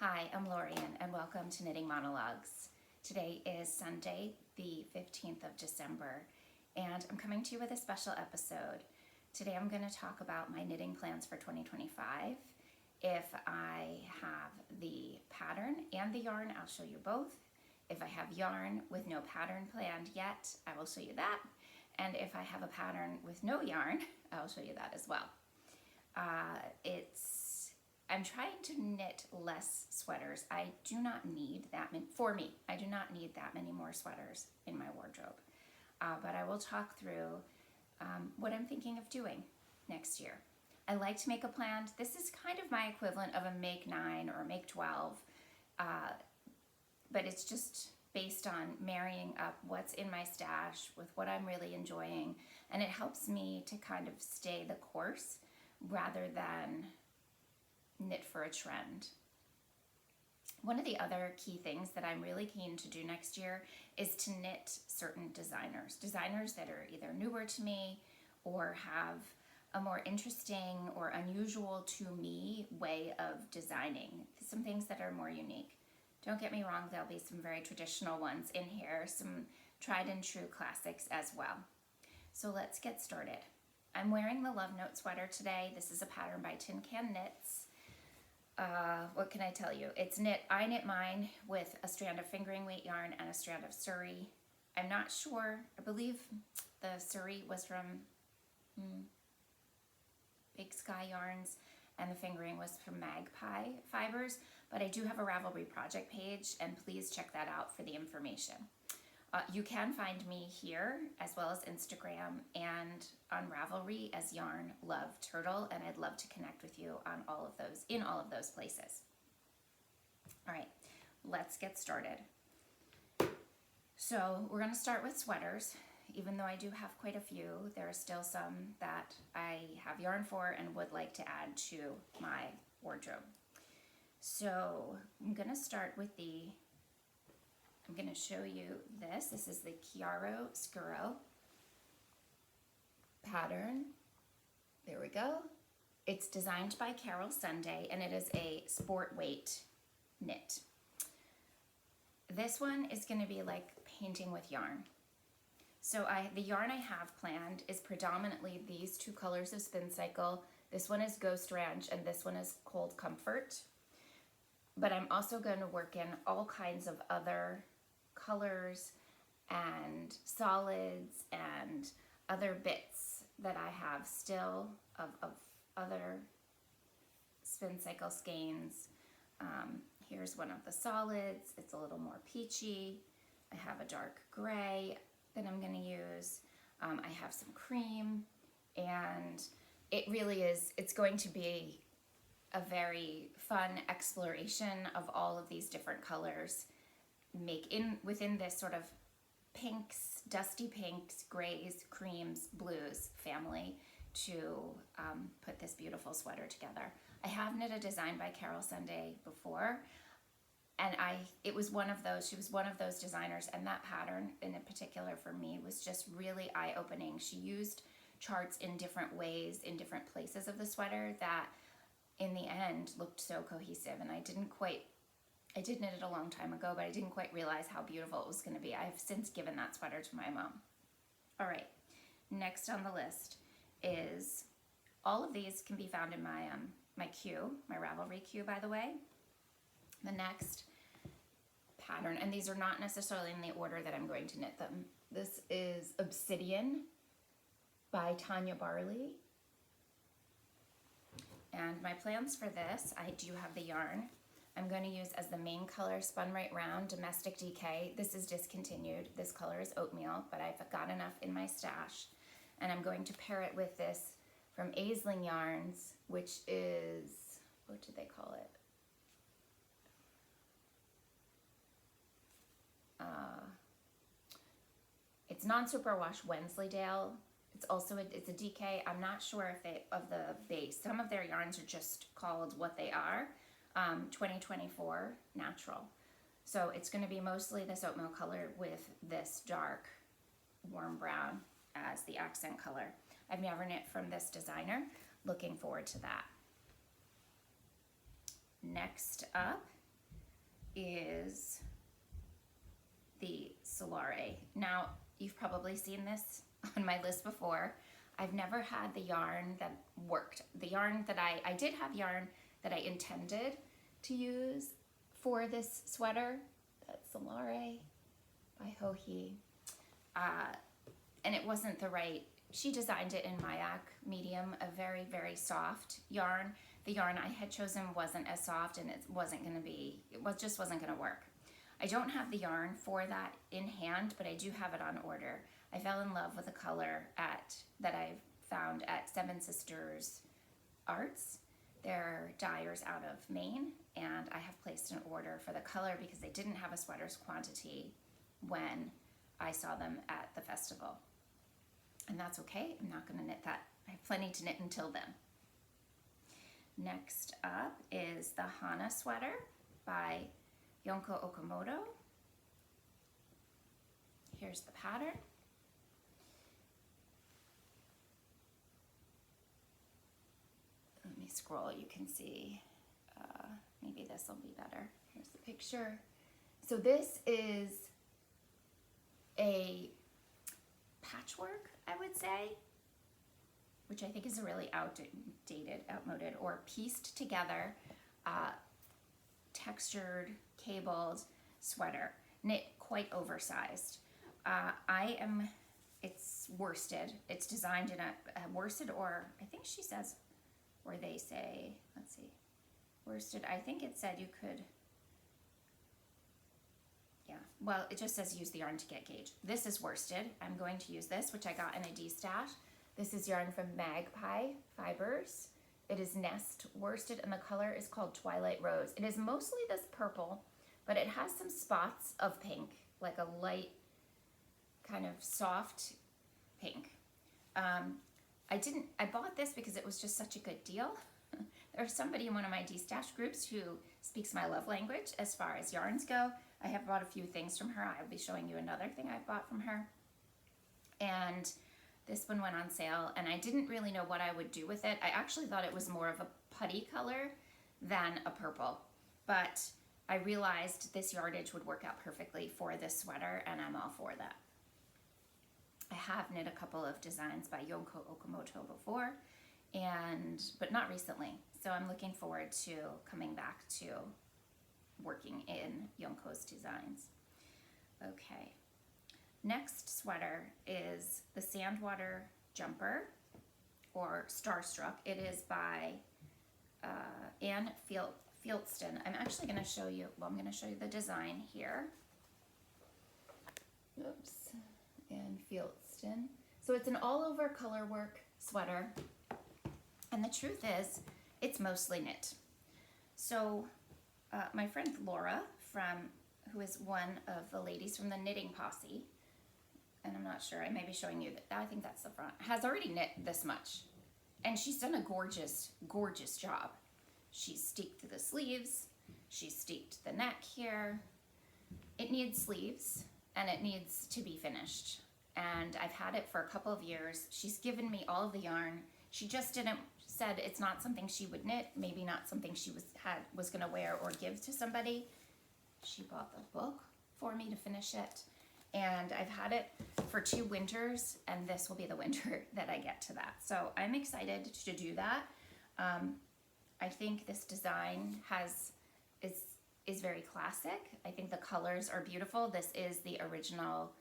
Hi, I'm Lorian and welcome to Knitting Monologues. Today is Sunday, the 15th of December, and I'm coming to you with a special episode. Today I'm going to talk about my knitting plans for 2025. If I have the pattern and the yarn, I'll show you both. If I have yarn with no pattern planned yet, I will show you that. And if I have a pattern with no yarn, I'll show you that as well. I'm trying to knit less sweaters. I do not need that many, for me, I do not need that many more sweaters in my wardrobe. But I will talk through what I'm thinking of doing next year. I like to make a plan. This is kind of my equivalent of a make 9 or a make 12, but it's just based on marrying up what's in my stash with what I'm really enjoying, and it helps me to kind of stay the course rather than knit for a trend. One of the other key things that I'm really keen to do next year is to knit certain designers that are either newer to me or have a more interesting or unusual to me way of designing, some things that are more unique. Don't get me wrong, there'll be some very traditional ones in here, some tried and true classics as well. So let's get started. I'm wearing the Love Note sweater today. This is a pattern by Tin Can Knits. What can I tell you? I knit mine with a strand of fingering weight yarn and a strand of Surrey. I'm not sure, I believe the Surrey was from Big Sky Yarns and the fingering was from Magpie fibers, but I do have a Ravelry project page and please check that out for the information. You can find me here as well as Instagram and on Ravelry as Yarn Love Turtle, and I'd love to connect with you on all of those places. All right, let's get started. So we're going to start with sweaters. Even though I do have quite a few, there are still some that I have yarn for and would like to add to my wardrobe. So I'm going to start with I'm going to show you this. This is the Chiaro Scuro pattern. There we go. It's designed by Carol Sunday and it is a sport weight knit. This one is going to be like painting with yarn. So the yarn I have planned is predominantly these two colors of Spincycle. This one is Ghost Ranch and this one is Cold Comfort. But I'm also going to work in all kinds of other colors and solids and other bits that I have still of other Spincycle skeins. Here's one of the solids. It's a little more peachy. I have a dark gray that I'm going to use. I have some cream, and it really is, it's going to be a very fun exploration of all of these different colors within this sort of pinks, dusty pinks, grays, creams, blues family to put this beautiful sweater together. I have knit a design by Carol Sunday before, and she was one of those designers, and that pattern in particular for me was just really eye-opening. She used charts in different ways, in different places of the sweater that in the end looked so cohesive, and I did knit it a long time ago, but I didn't quite realize how beautiful it was going to be. I have since given that sweater to my mom. All right, next on the list is, all of these can be found in my queue, my Ravelry queue, by the way. The next pattern, and these are not necessarily in the order that I'm going to knit them. This is Obsidian by Tania Barley. And my plans for this, I do have the yarn. I'm going to use as the main color Spun Right Round Domestic DK. This is discontinued. This color is Oatmeal, but I've got enough in my stash. And I'm going to pair it with this from Aisling Yarns, which is, what did they call it? It's non-superwash Wensleydale. It's a DK. I'm not sure if of the base. Some of their yarns are just called what they are. 2024 natural. So it's going to be mostly this oatmeal color with this dark warm brown as the accent color. I've never knit from this designer. Looking forward to that. Next up is the Solare. Now, you've probably seen this on my list before. I've never had the yarn that worked. The yarn that I did have yarn that I intended to use for this sweater. That's Solare by Hohi. And it wasn't the right, she designed it in Mayak medium, a very, very soft yarn. The yarn I had chosen wasn't as soft, and it just wasn't gonna work. I don't have the yarn for that in hand, but I do have it on order. I fell in love with a color that I found at Seven Sisters Arts. They're dyers out of Maine, and I have placed an order for the color because they didn't have a sweater's quantity when I saw them at the festival. And that's okay, I'm not gonna knit that. I have plenty to knit until then. Next up is the Hana sweater by Junko Okamoto. Here's the pattern. Let me scroll, you can see, maybe this will be better. Here's the picture. So this is a patchwork, I would say, which I think is a really outmoded, or pieced together, textured, cabled sweater, knit quite oversized. It's worsted. It's designed in a worsted, or I think she says, or they say, let's see, worsted. I think it said you could, yeah, well, it just says use the yarn to get gauge. This is worsted. I'm going to use this, which I got in a D-stash. This is yarn from Magpie Fibers. It is nest worsted, and the color is called Twilight Rose. It is mostly this purple, but it has some spots of pink, like a light, kind of soft pink. I bought this because it was just such a good deal. There's somebody in one of my D-stash groups who speaks my love language as far as yarns go. I have bought a few things from her. I'll be showing you another thing I've bought from her. And this one went on sale, and I didn't really know what I would do with it. I actually thought it was more of a putty color than a purple, but I realized this yardage would work out perfectly for this sweater, and I'm all for that. I have knit a couple of designs by Junko Okamoto before, but not recently. So I'm looking forward to coming back to working in Junko's designs. Okay. Next sweater is the Sandwater jumper, or Starstruck. It is by Ann Feitelson. I'm actually going to show you, I'm going to show you the design here. Oops. Ann Feitelson. So it's an all-over color work sweater, and the truth is, it's mostly knit. So my friend Laura, who is one of the ladies from the Knitting Posse, and I'm not sure, I may be showing you that, I think that's the front, has already knit this much. And she's done a gorgeous, gorgeous job. She's steeked the sleeves, she's steeked the neck here. It needs sleeves, and it needs to be finished. And I've had it for a couple of years. She's given me all of the yarn. She just said it's not something she would knit, maybe not something she was gonna wear or give to somebody. She bought the book for me to finish it. And I've had it for 2 winters, and this will be the winter that I get to that. So I'm excited to do that. I think this design is very classic. I think the colors are beautiful. This is the original,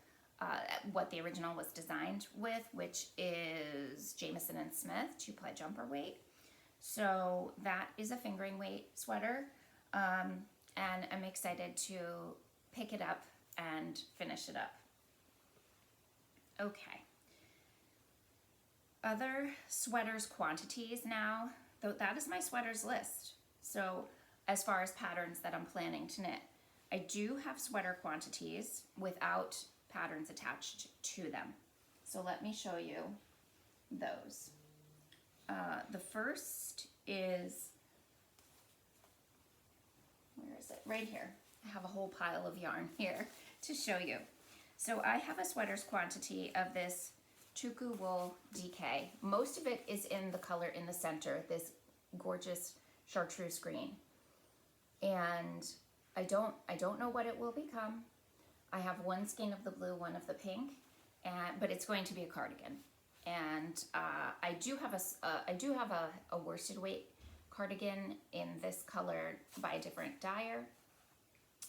what the original was designed with, which is Jamieson and Smith 2-ply jumper weight. So that is a fingering weight sweater, and I'm excited to pick it up and finish it up. Okay. Other sweaters quantities now, though that is my sweaters list. So as far as patterns that I'm planning to knit, I do have sweater quantities without patterns attached to them. So let me show you those. The first is, where is it? Right here. I have a whole pile of yarn here to show you. So I have a sweaters quantity of this Tuku Wool DK. Most of it is in the color in the center, this gorgeous chartreuse green. And I don't know what it will become. I have one skein of the blue, one of the pink, but it's going to be a cardigan. And I do have a worsted weight cardigan in this color by a different dyer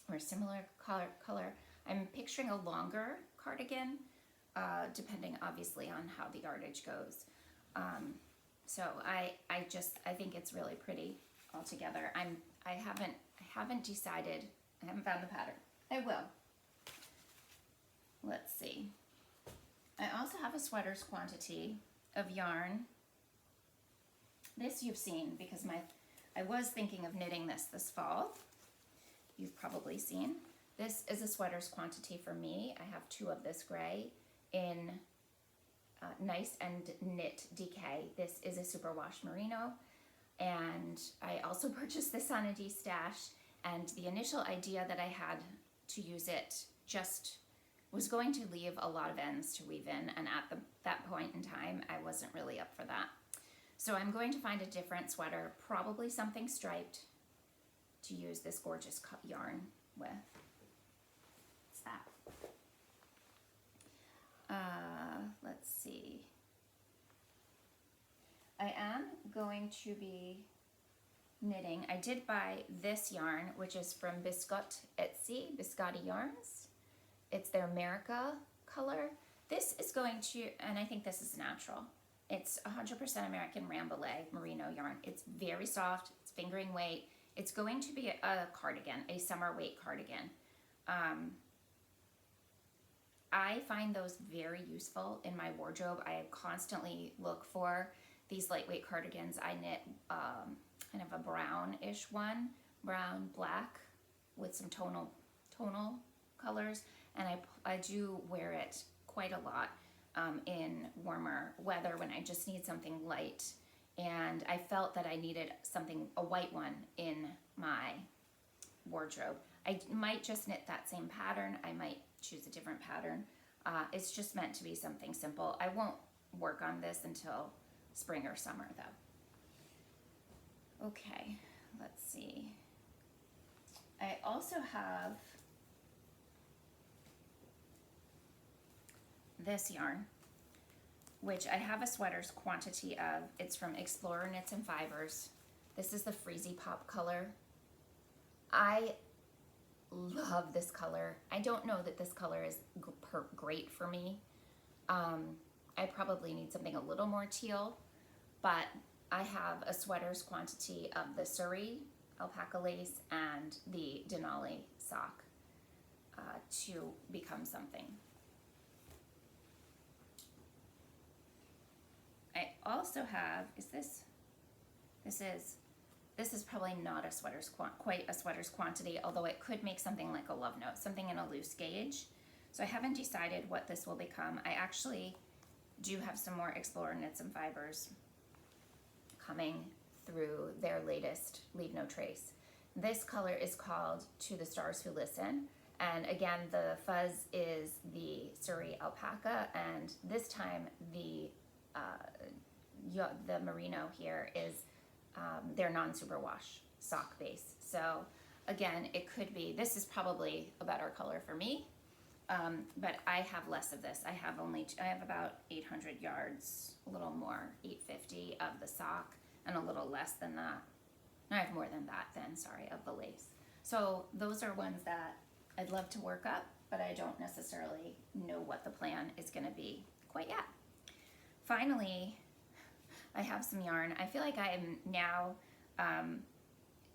or a similar color. I'm picturing a longer cardigan, depending obviously on how the yardage goes. So I think it's really pretty altogether. I haven't decided. I haven't found the pattern. I will. Let's see. I also have a sweater's quantity of yarn. This you've seen because I was thinking of knitting this fall. You've probably seen. This is a sweater's quantity for me. I have 2 of this gray in Nice and Knit DK. This is a superwash merino. And I also purchased this on a D-stash. And the initial idea that I had to use it just was going to leave a lot of ends to weave in. And at that point in time, I wasn't really up for that. So I'm going to find a different sweater, probably something striped, to use this gorgeous yarn with. What's that? Let's see. I am going to be knitting. I did buy this yarn, which is from Biscotte Etsy, Biscotte Yarns. It's their America color. This is going to, and I think this is natural. It's 100% American Rambouillet merino yarn. It's very soft, it's fingering weight. It's going to be a cardigan, a summer weight cardigan. I find those very useful in my wardrobe. I constantly look for these lightweight cardigans. I knit kind of a brownish one, brown, black, with some tonal colors, and I do wear it quite a lot in warmer weather when I just need something light. And I felt that I needed a white one in my wardrobe. I might just knit that same pattern. I might choose a different pattern. It's just meant to be something simple. I won't work on this until spring or summer though. Okay, let's see. I also have this yarn, which I have a sweater's quantity of. It's from Explorer Knits and Fibers. This is the Freezy Pop color. I love this color. I don't know that this color is great for me. I probably need something a little more teal, but I have a sweater's quantity of the Surrey alpaca lace and the Denali sock to become something. I also have, this is probably not a quite a sweater's quantity, although it could make something like a love note, something in a loose gauge. So I haven't decided what this will become. I actually do have some more Explorer Knits and Fibers coming through their latest Leave No Trace. This color is called To the Stars Who Listen. And again, the fuzz is the Surrey alpaca, and this time the merino here is their non-superwash sock base. So again, it could be, this is probably a better color for me, but I have less of this. I have about 800 yards, a little more, 850 of the sock, and a little less than that. I have more than that then, sorry, of the lace. So those are ones that I'd love to work up, but I don't necessarily know what the plan is gonna be quite yet. Finally, I have some yarn. I feel like I am now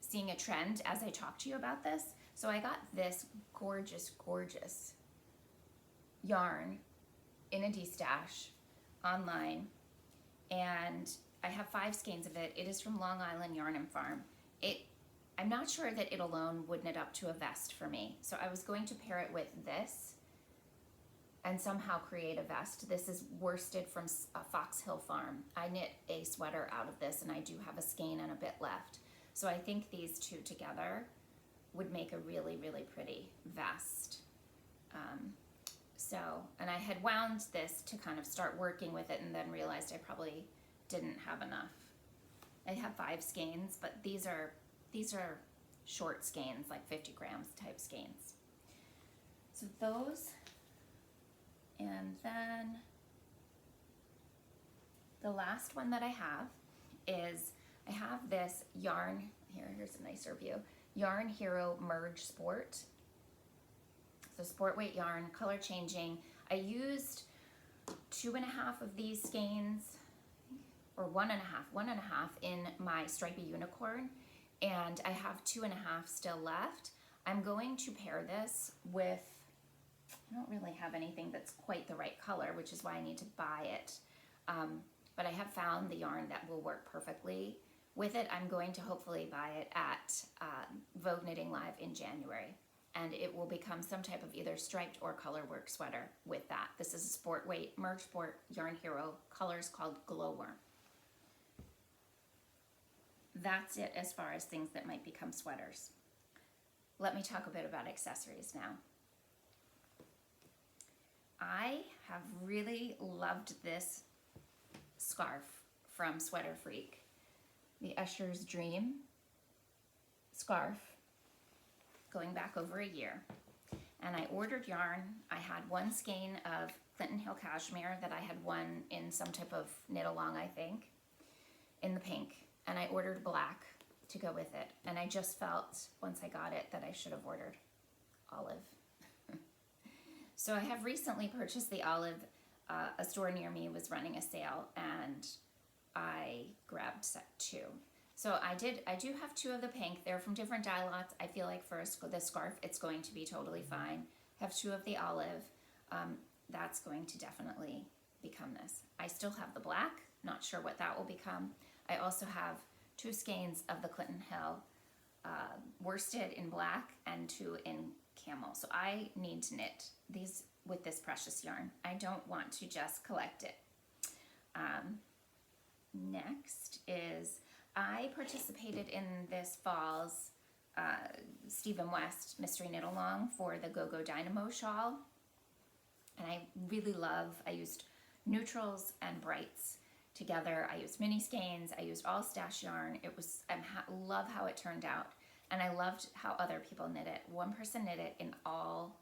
seeing a trend as I talk to you about this. So I got this gorgeous, gorgeous yarn in a D-stash online, and I have 5 skeins of it. It is from Long Island Yarn and Farm. I'm not sure that it alone would knit up to a vest for me. So I was going to pair it with this and somehow create a vest. This is worsted from Fox Hill Farm. I knit a sweater out of this, and I do have a skein and a bit left. So I think these two together would make a really, really pretty vest. And I had wound this to kind of start working with it, and then realized I probably didn't have enough. I have 5 skeins, but these are short skeins, like 50 grams type skeins. So those, and then the last one that I have is, I have this yarn, here's a nicer view, Yarn Hero Merge Sport. So sport weight yarn, color changing. I used 2.5 of these skeins, or 1.5 in my stripy unicorn, and I have 2.5 still left. I'm going to pair this with, I don't really have anything that's quite the right color, which is why I need to buy it. But I have found the yarn that will work perfectly with it. I'm going to hopefully buy it at Vogue Knitting Live in January, and it will become some type of either striped or color work sweater with that. This is a sport weight Merge Sport Yarn Hero, colors called Glowworm. That's it as far as things that might become sweaters. Let me talk a bit about accessories now. I have really loved this scarf from Sweaterfreak, the Escher's Dream scarf, going back over a year. And I ordered yarn. I had one skein of Clinton Hill cashmere that I had won in some type of knit along, I think, in the pink. And I ordered black to go with it. And I just felt, once I got it, that I should have ordered olive. So I have recently purchased the olive. A store near me was running a sale, and I grabbed set 2. So I do have 2 of the pink. They're from different dye lots. I feel like for the scarf, it's going to be totally fine. I have 2 of the olive. That's going to definitely become this. I still have the black. Not sure what that will become. I also have 2 skeins of the Clinton Hill worsted in black and 2 in camel. So I need to knit these with this precious yarn. I don't want to just collect it. Next is, I participated in this fall's Stephen West Mystery Knit Along for the Go-Go Dynamo shawl. And I really I used neutrals and brights together. I used mini skeins. I used all stash yarn. I love how it turned out. And I loved how other people knit it. One person knit it in all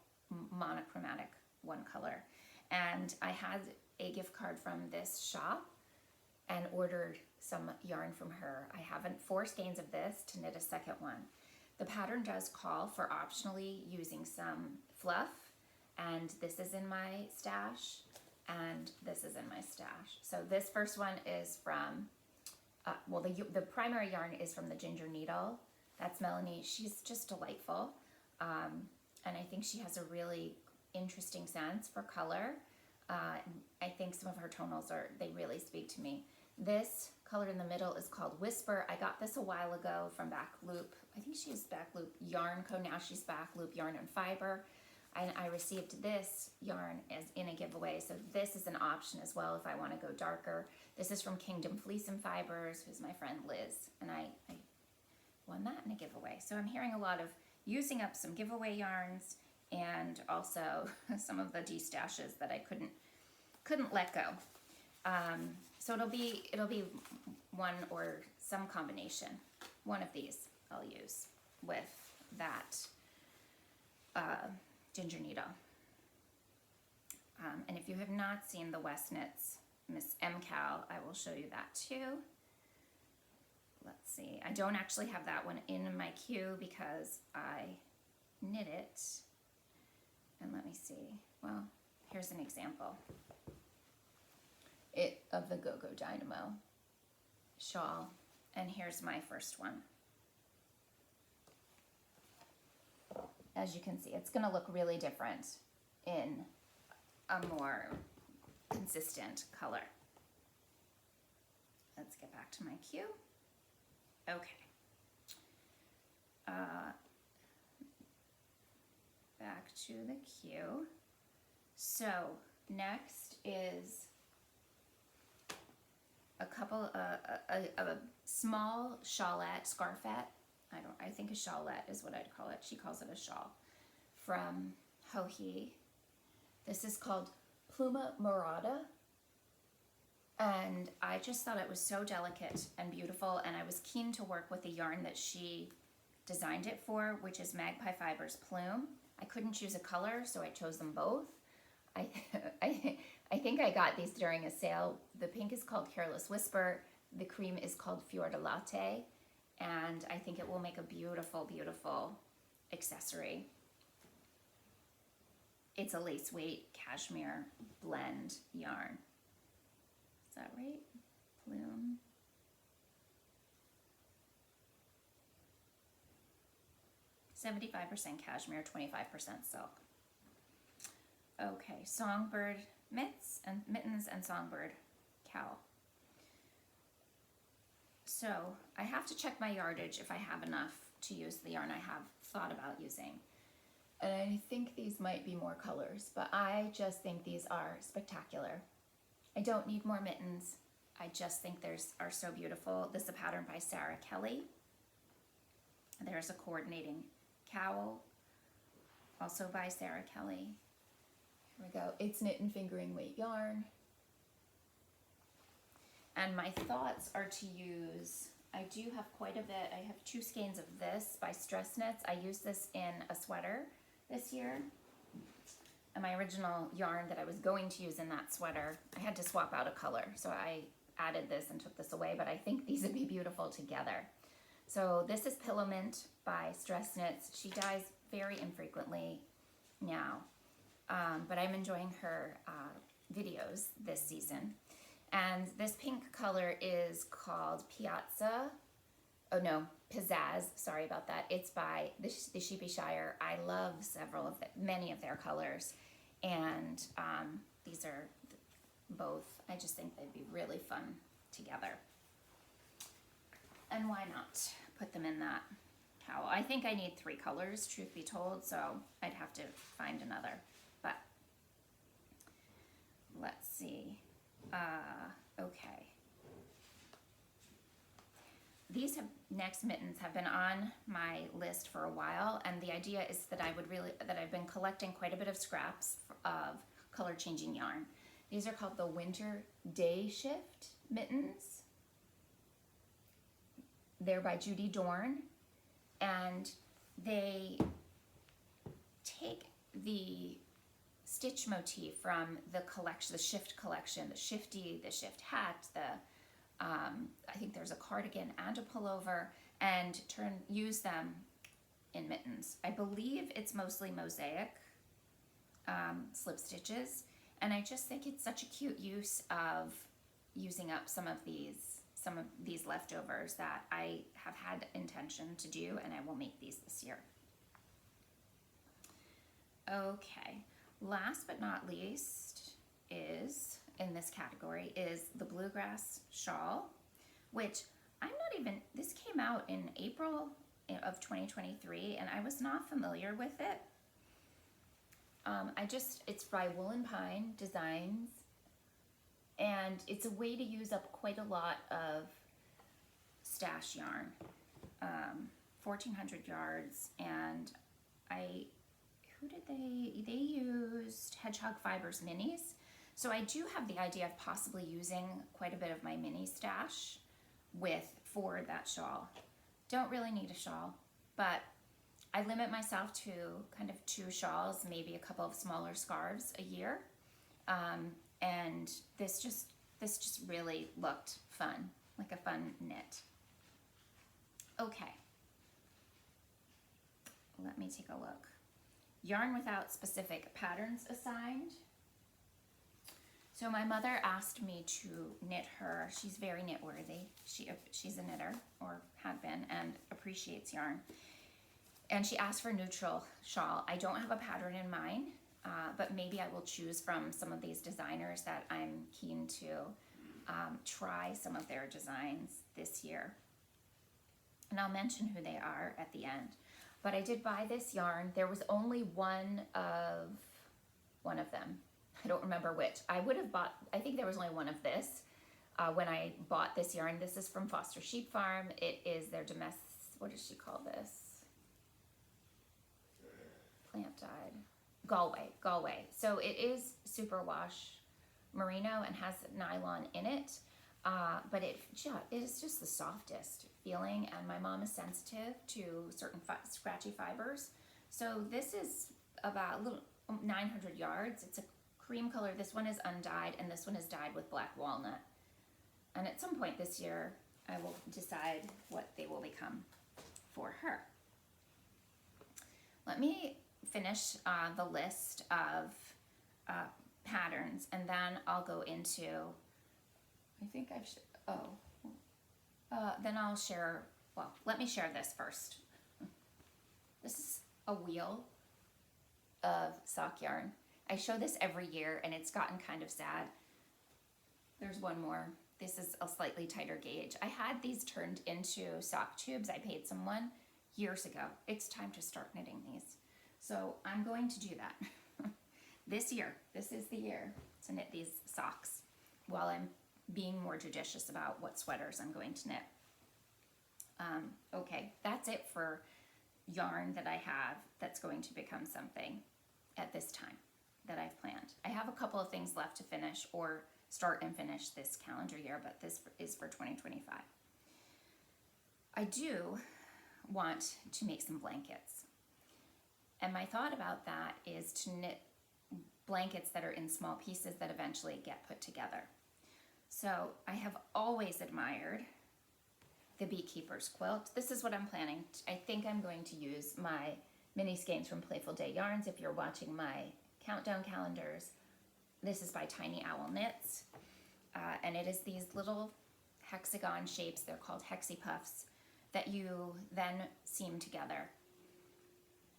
monochromatic one color. And I had a gift card from this shop and ordered some yarn from her. I have 4 skeins of this to knit a second one. The pattern does call for optionally using some fluff, and this is in my stash, and this is in my stash. So this first one is from, the primary yarn is from the Ginger Needle. That's Melanie. She's just delightful. And I think she has a really interesting sense for color. I think some of her tonals they really speak to me. This color in the middle is called Whisper. I got this a while ago from Backloop. I think she used Backloop Yarn Co. Now she's Backloop Yarn and Fiber. And I received this yarn as in a giveaway. So this is an option as well if I want to go darker. This is from Kingdom Fleece and Fibers, who's my friend Liz. And I won that in a giveaway. So I'm hearing a lot of using up some giveaway yarns, and also some of the destashes that I couldn't let go. So it'll be one or some combination. One of these I'll use with that Ginger Needle. And if you have not seen the West Knits Miss M. Cal, I will show you that too. Let's see. I don't actually have that one in my queue because I knit it. And let me see. Well, here's an example of the Go-Go Dynamo shawl. And here's my first one. As you can see, it's going to look really different in a more consistent color. Let's get back to my queue. Okay. Back to the queue. So next is a small shawlette, scarfette. I think a shawlette is what I'd call it. She calls it a shawl from Hohi. This is called Pluma Morada. And I just thought it was so delicate and beautiful, and I was keen to work with the yarn that she designed it for, which is Magpie Fibers Plume. I couldn't choose a color, so I chose them both. I think I got these during a sale. The pink is called Careless Whisper. The cream is called Fior de Latte. And I think it will make a beautiful, beautiful accessory. It's a lace weight cashmere blend yarn. Is that right? Plume. "75% cashmere, 25% silk." Okay, Songbird mittens and Songbird cowl. So I have to check my yardage if I have enough to use the yarn I have thought about using. And I think these might be more colors, but I just think these are spectacular. I don't need more mittens. I just think theirs are so beautiful. This is a pattern by Sarah Kelly. There's a coordinating cowl, also by Sarah Kelly. Here we go. It's knit and fingering weight yarn. And my thoughts are to use, I do have quite a bit. I have 2 skeins of this by Stress Knits. I used this in a sweater this year. And my original yarn that I was going to use in that sweater, I had to swap out a color. So I added this and took this away, but I think these would be beautiful together. So this is Pillow Mint by Stress Knits. She dyes very infrequently now, but I'm enjoying her videos this season. And this pink color is called Piazza. Oh no, Pizzazz. Sorry about that. It's by the Sheepy Shire. I love many of their colors, and these are both. I just think they'd be really fun together. And why not put them in that cowl? I think I need 3 colors, truth be told, so I'd have to find another. But let's see. Okay. These next mittens have been on my list for a while, and the idea is that I've been collecting quite a bit of scraps of color changing yarn. These are called the Winter Day Shift mittens. They're by Judy Dorn, and they take the stitch motif from the collection, the Shift collection, the Shifty, the Shift hat, I think there's a cardigan and a pullover, and use them in mittens. I believe it's mostly mosaic slip stitches, and I just think it's such a cute use of using up some of these leftovers that I have had intention to do, and I will make these this year. Okay, last but not least is, in this category, is the Bluegrass Shawl, which this came out in April of 2023, and I was not familiar with it. It's by Wool and Pine Designs, and it's a way to use up quite a lot of stash yarn, 1,400 yards, and they used Hedgehog Fibers minis. So I do have the idea of possibly using quite a bit of my mini stash for that shawl. Don't really need a shawl, but I limit myself to kind of 2 shawls, maybe a couple of smaller scarves a year. And this just really looked fun, like a fun knit. Okay, let me take a look. Yarn without specific patterns assigned. So my mother asked me to knit her. She's very knit worthy. She's a knitter, or had been, and appreciates yarn. And she asked for a neutral shawl. I don't have a pattern in mind, but maybe I will choose from some of these designers that I'm keen to try some of their designs this year. And I'll mention who they are at the end. But I did buy this yarn. There was only one of them. I don't remember which. I think there was only one of this when I bought this yarn. This is from Foster Sheep Farm. It is their domestic, what does she call this? Plant dyed. Galway. So it is superwash merino and has nylon in it. But it is just the softest feeling, and my mom is sensitive to certain scratchy fibers. So this is about a little 900 yards. It's a cream color. This one is undyed, and this one is dyed with black walnut. And at some point this year, I will decide what they will become for her. Let me finish the list of patterns, and then I'll go into, I think then I'll share, well, let me share this first. This is a wheel of sock yarn. I show this every year, and it's gotten kind of sad. There's one more. This is a slightly tighter gauge. I had these turned into sock tubes. I paid someone years ago. It's time to start knitting these. So I'm going to do that this year. This is the year to knit these socks while I'm being more judicious about what sweaters I'm going to knit. Okay, that's it for yarn that I have that's going to become something at this time that I've planned. I have a couple of things left to finish or start and finish this calendar year, but this is for 2025. I do want to make some blankets. And my thought about that is to knit blankets that are in small pieces that eventually get put together. So I have always admired the Beekeeper's quilt. This is what I'm planning. I think I'm going to use my mini skeins from Playful Day Yarns. If you're watching my countdown calendars, this is by Tiny Owl Knits. And it is these little hexagon shapes, they're called hexie puffs, that you then seam together.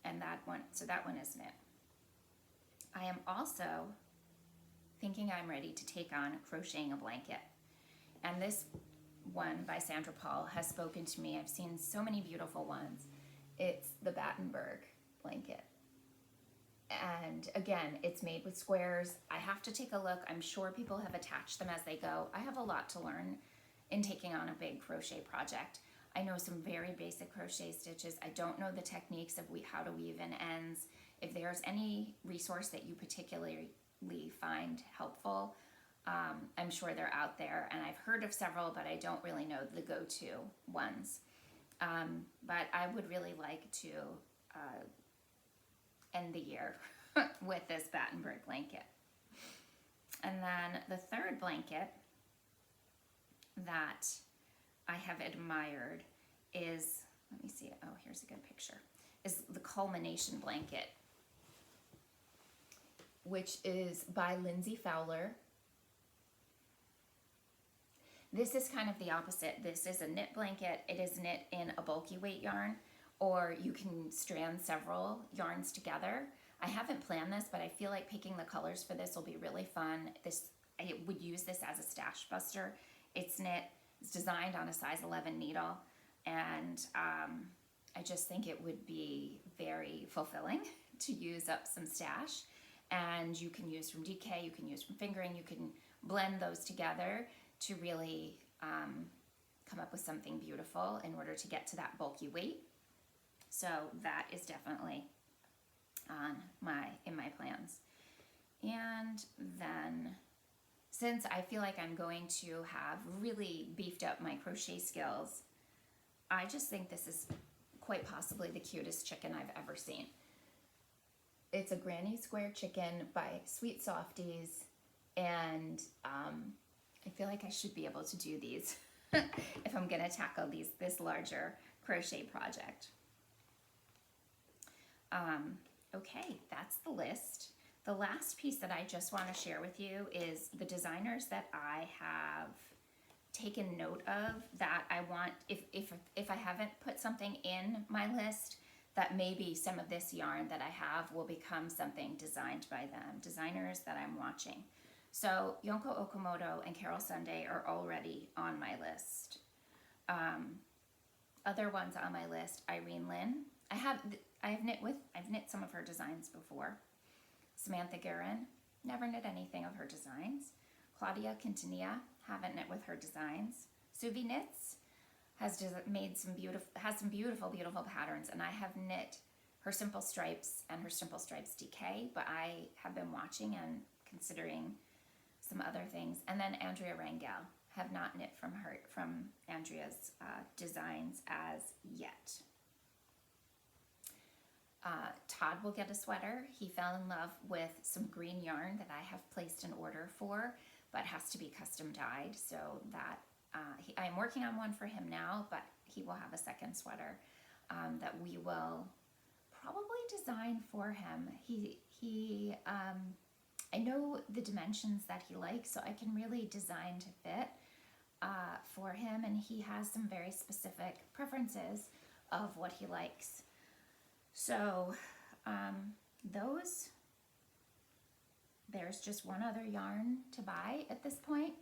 And that one is knit. I am also thinking I'm ready to take on crocheting a blanket. And this one by Sandra Paul has spoken to me. I've seen so many beautiful ones. It's the Battenberg blanket. And again, it's made with squares. I have to take a look. I'm sure people have attached them as they go. I have a lot to learn in taking on a big crochet project. I know some very basic crochet stitches. I don't know the techniques of how to weave in ends. If there's any resource that you particularly find helpful, I'm sure they're out there. And I've heard of several, but I don't really know the go-to ones. But I would really like to end the year with this Battenberg blanket. And then the third blanket that I have admired is, let me see, oh, here's a good picture, is the Culmination blanket, which is by Lindsay Fowler. This is kind of the opposite. This is a knit blanket. It is knit in a bulky weight yarn, or you can strand several yarns together. I haven't planned this, but I feel like picking the colors for this will be really fun. I would use this as a stash buster. It's designed on a size 11 needle, and I just think it would be very fulfilling to use up some stash. And you can use from DK, you can use from fingering, you can blend those together to really come up with something beautiful in order to get to that bulky weight. So that is definitely in my plans. And then, since I feel like I'm going to have really beefed up my crochet skills, I just think this is quite possibly the cutest chicken I've ever seen. It's a granny square chicken by Sweet Softies, and I feel like I should be able to do these if I'm going to tackle this larger crochet project. Okay, that's the list. The last piece that I just want to share with you is the designers that I have taken note of that I want, if I haven't put something in my list, that maybe some of this yarn that I have will become something designed by them, designers that I'm watching. So Junko Okamoto and Carol Sunday are already on my list. Other ones on my list, Irene Lynn. I've knit some of her designs before. Samantha Guerin, never knit anything of her designs. Claudia Quintanilla, haven't knit with her designs. Suvi Knits has some beautiful patterns, and I have knit her Simple Stripes and her Simple Stripes DK, but I have been watching and considering some other things. And then Andrea Rangel have not knit from Andrea's designs as yet. Todd will get a sweater. He fell in love with some green yarn that I have placed an order for, but has to be custom dyed, so that I'm working on one for him now, but he will have a second sweater that we will probably design for him. I know the dimensions that he likes, so I can really design to fit for him, and he has some very specific preferences of what he likes. So there's just one other yarn to buy at this point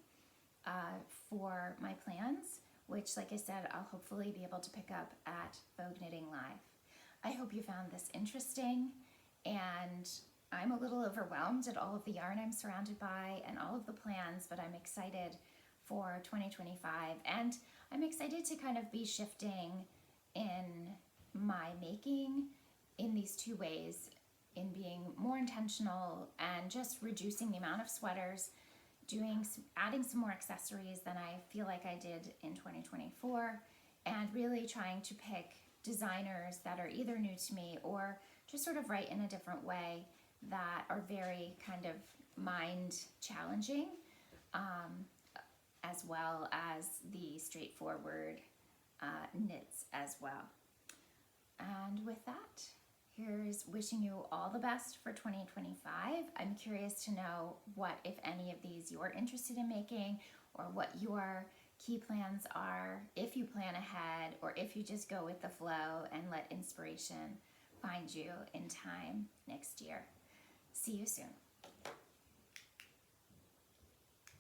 for my plans, which, like I said, I'll hopefully be able to pick up at Vogue Knitting Live. I hope you found this interesting, and I'm a little overwhelmed at all of the yarn I'm surrounded by and all of the plans, but I'm excited for 2025, and I'm excited to kind of be shifting in my making in these two ways, in being more intentional and just reducing the amount of sweaters, adding some more accessories than I feel like I did in 2024, and really trying to pick designers that are either new to me or just sort of write in a different way that are very kind of mind challenging, as well as the straightforward knits as well. And with that, here's wishing you all the best for 2025. I'm curious to know what, if any of these, you're interested in making, or what your key plans are, if you plan ahead, or if you just go with the flow and let inspiration find you in time next year. See you soon.